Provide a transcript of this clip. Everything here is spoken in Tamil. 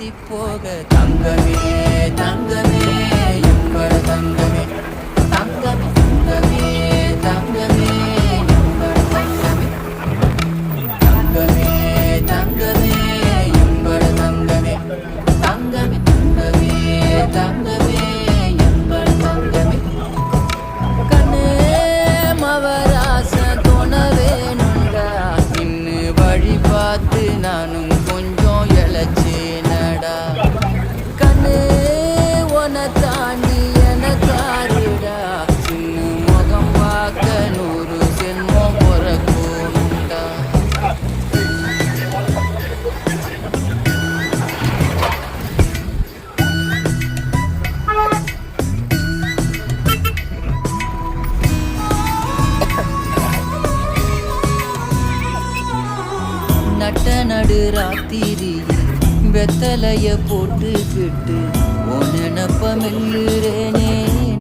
பாதி போக தங்கமே தங்கமே எம்பட தங்கமே தங்கமே தங்கமே தங்கமே எம்பட தங்கமே தங்கமே தங்கமே எம்பட தங்கமே தங்கமே தங்கமே தங்கமே எம்பட தங்கமே கண்ணே மவராச தோண வேணுண்டா இன்னு வழி பார்த்து நானும் கொஞ்சம் இழைச்சேனடா கண்ணே உன தாண்டி எனக்காருடா சின்ன முகம் பார்க்க 100 சென்மம் பிறக்கணும்டா நட்ட நடு ராத்திரியில் வெத்தலைய போட்டுக்கிட்டு உன் நினப்ப மெல்லுறேனே